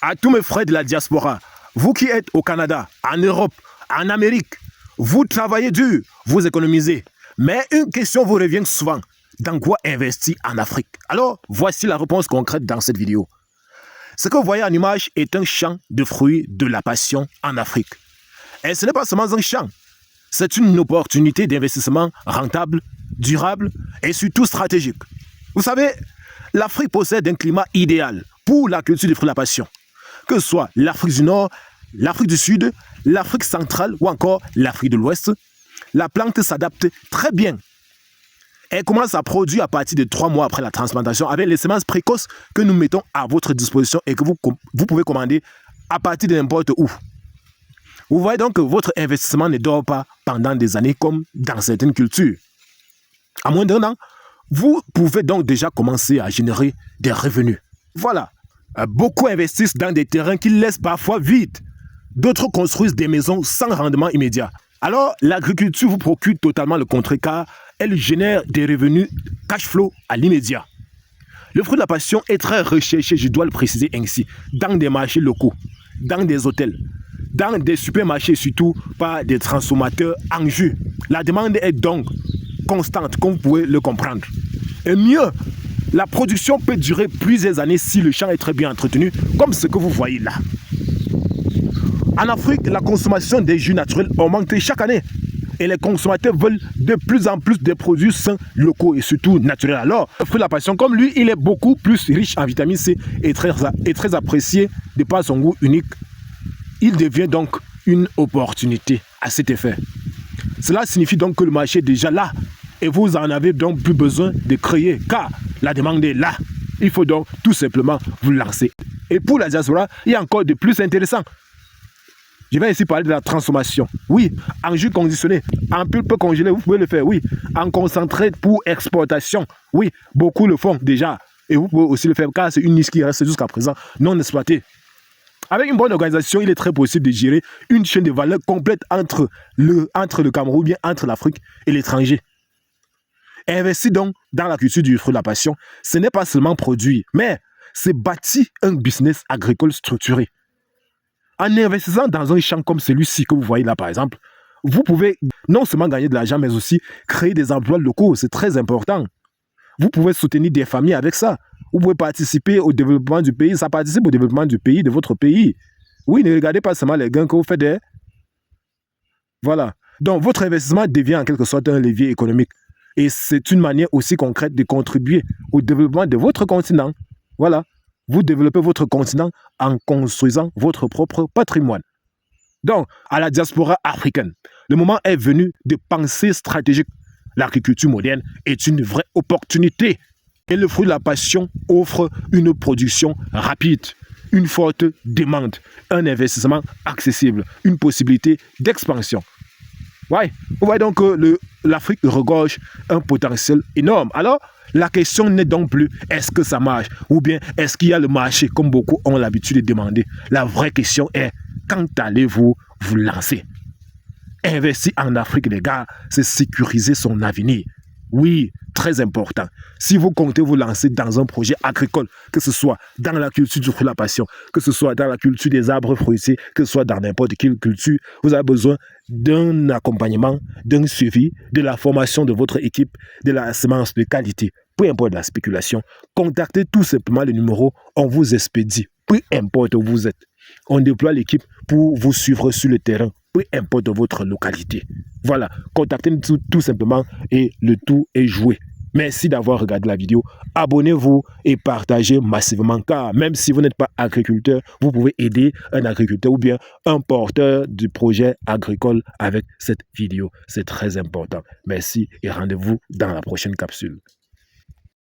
À tous mes frères de la diaspora, vous qui êtes au Canada, en Europe, en Amérique, vous travaillez dur, vous économisez. Mais une question vous revient souvent. Dans quoi investir en Afrique? Alors, voici la réponse concrète dans cette vidéo. Ce que vous voyez en image est un champ de fruits de la passion en Afrique. Et ce n'est pas seulement un champ, c'est une opportunité d'investissement rentable, durable et surtout stratégique. Vous savez, l'Afrique possède un climat idéal pour la culture des fruits de la passion. Que ce soit l'Afrique du Nord, l'Afrique du Sud, l'Afrique centrale ou encore l'Afrique de l'Ouest, la plante s'adapte très bien. Elle commence à produire à partir de 3 mois après la transplantation avec les semences précoces que nous mettons à votre disposition et que vous pouvez commander à partir de n'importe où. Vous voyez donc que votre investissement ne dort pas pendant des années comme dans certaines cultures. À moins d'un an, vous pouvez donc déjà commencer à générer des revenus. Voilà. Beaucoup investissent dans des terrains qu'ils laissent parfois vides. D'autres construisent des maisons sans rendement immédiat. Alors, l'agriculture vous procure totalement le contraire car elle génère des revenus cash flow à l'immédiat. Le fruit de la passion est très recherché, je dois le préciser ainsi, dans des marchés locaux, dans des hôtels, dans des supermarchés, surtout par des transformateurs en jus. La demande est donc constante, comme vous pouvez le comprendre. Et mieux, la production peut durer plusieurs années si le champ est très bien entretenu, comme ce que vous voyez là. En Afrique, la consommation des jus naturels augmente chaque année. Et les consommateurs veulent de plus en plus de produits sains, locaux et surtout naturels. Alors, le fruit de la passion, comme lui, il est beaucoup plus riche en vitamine C et très apprécié de par son goût unique. Il devient donc une opportunité à cet effet. Cela signifie donc que le marché est déjà là. Et vous en avez donc plus besoin de créer, car la demande est là. Il faut donc tout simplement vous lancer. Et pour la diaspora, il y a encore de plus intéressant. Je vais ici parler de la transformation. Oui, en jus conditionné, en pulpe congelé, vous pouvez le faire. Oui, en concentré pour exportation. Oui, beaucoup le font déjà. Et vous pouvez aussi le faire car c'est une niche qui reste jusqu'à présent non exploitée. Avec une bonne organisation, il est très possible de gérer une chaîne de valeur complète entre le Cameroun, bien entre l'Afrique et l'étranger. Investir donc dans la culture du fruit de la passion, ce n'est pas seulement produire, mais c'est bâtir un business agricole structuré. En investissant dans un champ comme celui-ci que vous voyez là par exemple, vous pouvez non seulement gagner de l'argent, mais aussi créer des emplois locaux, c'est très important. Vous pouvez soutenir des familles avec ça. Vous pouvez participer au développement du pays, ça participe au développement du pays, de votre pays. Oui, ne regardez pas seulement les gains que vous faites. Voilà. Donc, votre investissement devient en quelque sorte un levier économique. Et c'est une manière aussi concrète de contribuer au développement de votre continent. Voilà. Vous développez votre continent en construisant votre propre patrimoine. Donc, à la diaspora africaine, le moment est venu de penser stratégique. L'agriculture moderne est une vraie opportunité. Et le fruit de la passion offre une production rapide, une forte demande, un investissement accessible, une possibilité d'expansion. Ouais, vous voyez donc que l'Afrique regorge un potentiel énorme. Alors, la question n'est donc plus est-ce que ça marche ou bien est-ce qu'il y a le marché comme beaucoup ont l'habitude de demander. La vraie question est quand allez-vous vous lancer? Investir en Afrique, les gars, c'est sécuriser son avenir. Oui, très important. Si vous comptez vous lancer dans un projet agricole, que ce soit dans la culture du fruit de la passion, que ce soit dans la culture des arbres fruitiers, que ce soit dans n'importe quelle culture, vous avez besoin d'un accompagnement, d'un suivi, de la formation de votre équipe, de la semence de qualité. Peu importe la spéculation, contactez tout simplement le numéro, on vous expédie. Peu importe où vous êtes. On déploie l'équipe pour vous suivre sur le terrain. Peu importe votre localité. Voilà, contactez-nous tout simplement et le tout est joué. Merci d'avoir regardé la vidéo. Abonnez-vous et partagez massivement car même si vous n'êtes pas agriculteur, vous pouvez aider un agriculteur ou bien un porteur du projet agricole avec cette vidéo. C'est très important. Merci et rendez-vous dans la prochaine capsule.